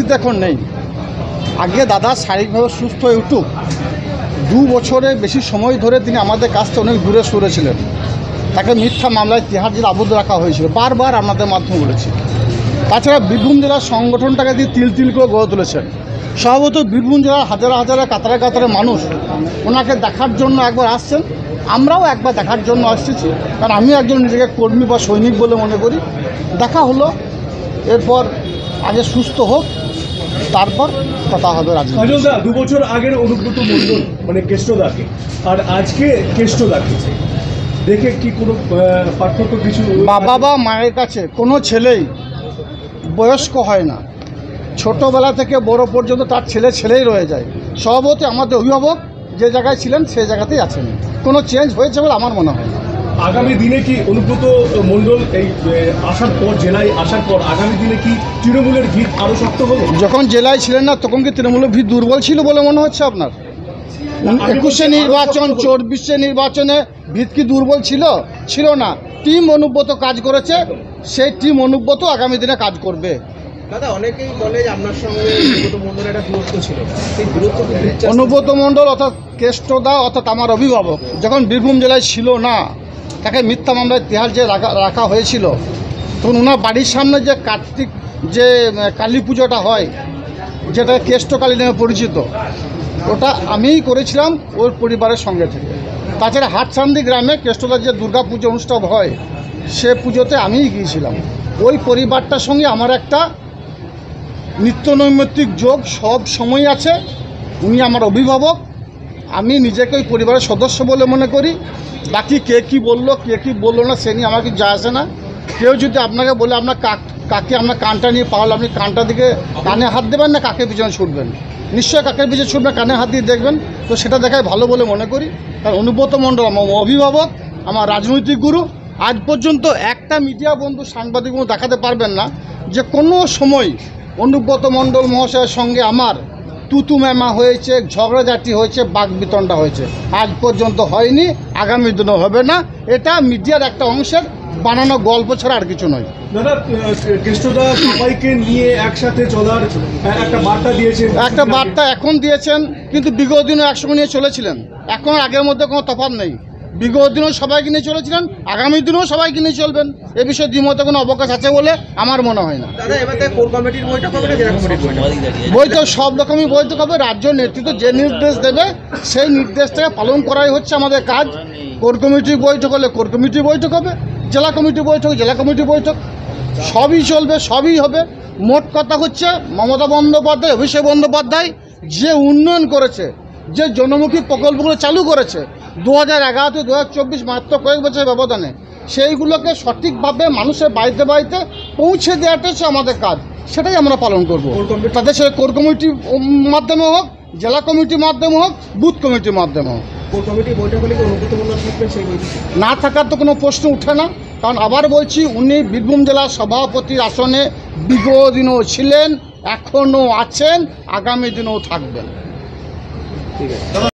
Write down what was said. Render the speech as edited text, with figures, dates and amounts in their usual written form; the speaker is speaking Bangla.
পরিস্থিতি এখন নেই। আগে দাদা শারীরিকভাবে সুস্থ হয়ে উঠুক। 2 বছরের বেশি সময় ধরে তিনি আমাদের কাছ থেকে অনেক দূরে সরেছিলেন। তাকে মিথ্যা মামলায় তিহার জেলে আবদ্ধ রাখা হয়েছিল, বারবার আপনাদের মাধ্যমে বলেছি। তাছাড়া বীরভূম জেলার সংগঠনটাকে দিয়ে তিল তিল করে গড়ে তুলেছেন। স্বভাবত বীরভূম জেলার হাজারে হাজারে কাতারে কাতারে মানুষ ওনাকে দেখার জন্য একবার আসছেন, আমরাও একবার দেখার জন্য আসতেছি। কারণ আমি একজন নিজেকে কর্মী বা সৈনিক বলে মনে করি। দেখা হলো, এরপর আগে সুস্থ হোক, তারপর কথা হবে রাজনীতি। 2 বছর আগের অনুব্রত মণ্ডল মানে কেষ্টদাকে আর আজকে কেষ্টদাকে দেখে কি কোনো পার্থক্য কিছু? বাবা বা মায়ের কাছে কোনো ছেলেই বয়স্ক হয় না। ছোটোবেলা থেকে বড় পর্যন্ত তার ছেলেই রয়ে যায়। স্বভাবতই আমাদের অভিভাবক যে জায়গায় ছিলেন সেই জায়গাতেই আছেন, কোনো চেঞ্জ হয়েছে বলে আমার মনে হয় না। আগামী দিনে কি অনুব্রত মণ্ডল এই আসার পর, জেলায় আসার পর আগামী দিনে কি তৃণমূলের ভিত আরও শক্ত হবে? যখন জেলায় ছিলেন না তখন কি তৃণমূলের ভিত দুর্বল ছিল বলে মনে হচ্ছে আপনার? 21 নির্বাচন 24 নির্বাচনে ভিত কি দুর্বল ছিল? ছিল না। টিম অনুব্রত কাজ করেছে, সেই টিম অনুব্রত আগামী দিনে কাজ করবে। দাদা, অনেকেই বলে যে আপনার সঙ্গে অনুব্রত মণ্ডলের একটা দূরত্ব ছিল, সেই দূরত্ব অনুব্রত মণ্ডল অর্থাৎ কেষ্টদা অর্থাৎ আমার অভিভাবক যখন বীরভূম জেলায় ছিল না, তাকে মিথ্যা মামলায় তিহার জেলে রাখা হয়েছিল, তখন ওনার বাড়ির সামনে যে কার্তিক যে কালী পুজোটা হয়, যেটা কেষ্টকালী নামে পরিচিত, ওটা আমিই করেছিলাম ওর পরিবারের সঙ্গে থেকে। তাছাড়া হাটসান্দি গ্রামে কেষ্টদার যে দুর্গা পুজো অনুষ্ঠান হয়, সে পুজোতে আমিই গিয়েছিলাম। ওই পরিবারটার সঙ্গে আমার একটা নিত্য নৈমিত্তিক যোগ সব সময় আছে। উনি আমার অভিভাবক, আমি নিজেকে ওই পরিবারের সদস্য বলে মনে করি। বাকি কে কী বললো কে কী বললো না সে নিয়ে আমার কিছু যায় আসে না। কেউ যদি আপনাকে বলে আপনার কাকে আপনার কানটা নিয়ে পাওয়াল, আপনি কানটা দিকে কানে হাত দেবেন না কাকের পিছনে ছুটবেন? নিশ্চয়ই কাকের পিছনে ছুটবেন, কানে হাত দিয়ে দেখবেন। তো সেটা দেখাই ভালো বলে মনে করি। কারণ অনুব্রত মণ্ডল আমার অভিভাবক, আমার রাজনৈতিক গুরু। আজ পর্যন্ত একটা মিডিয়া বন্ধু সাংবাদিক বন্ধু দেখাতে পারবেন না যে কোনো সময় অনুব্রত মণ্ডল মহাশয়ের সঙ্গে আমার তুতু ম্যামা হয়েছে, ঝগড়াঝাটি হয়েছে, বাকবিতণ্ডা হয়েছে। আজ পর্যন্ত হয়নি, আগামী দিনও হবে না। এটা মিডিয়ার একটা অংশের বানানো গল্প ছাড়া আর কিছু নয়। দাদা, কেষ্টদা সবাইকে নিয়ে একসাথে চলার একটা বার্তা দিয়েছেন। একটা বার্তা এখন দিয়েছেন, কিন্তু বিগত দিনও একসঙ্গে নিয়ে চলেছিলেন। এখন আগের মধ্যে কোনো তফাৎ নেই। বিগত দিনও সবাইকে নিয়ে চলেছিলেন, আগামী দিনেও সবাইকে নিয়ে চলবেন। এ বিষয়ে দ্বিমতে কোনো অবকাশ আছে বলে আমার মনে হয় না। দাদা, এবার কোর কমিটির বৈঠক হবে না জেলা কমিটির বৈঠক? সব রকমই বৈঠক হবে। রাজ্য নেতৃত্ব যে নির্দেশ দেবে সেই নির্দেশটাকে পালন করাই হচ্ছে আমাদের কাজ। কোর কমিটির বৈঠক হলে কোর কমিটির বৈঠক হবে, জেলা কমিটি বৈঠক জেলা কমিটি বৈঠক, সবই চলবে, সবই হবে। মোট কথা হচ্ছে মমতা বন্দ্যোপাধ্যায়, অভিষেক বন্দ্যোপাধ্যায় যে উন্নয়ন করেছে, যে জনমুখী প্রকল্পগুলো চালু করেছে 2011 থেকে 2024 মাত্র কয়েক বছরের ব্যবধানে, সেইগুলোকে সঠিকভাবে মানুষের বাড়িতে বাড়িতে পৌঁছে দেওয়াটা হচ্ছে আমাদের কাজ। সেটাই আমরা পালন করব। তাদের সে কোর কমিটির মাধ্যমে হোক, জেলা কমিটির মাধ্যমে হোক, বুথ কমিটির মাধ্যমে হোক। কোর কমিটির বৈঠক হলে কি অনুব্রত মণ্ডল থাকবেন সেই বৈঠকে? না থাকার তো কোনো প্রশ্ন উঠে না। কারণ আবার বলছি, উনি বীরভূম জেলার সভাপতির আসনে বিগত দিনও ছিলেন, এখনও আছেন, আগামী দিনেও থাকবেন। ঠিক আছে।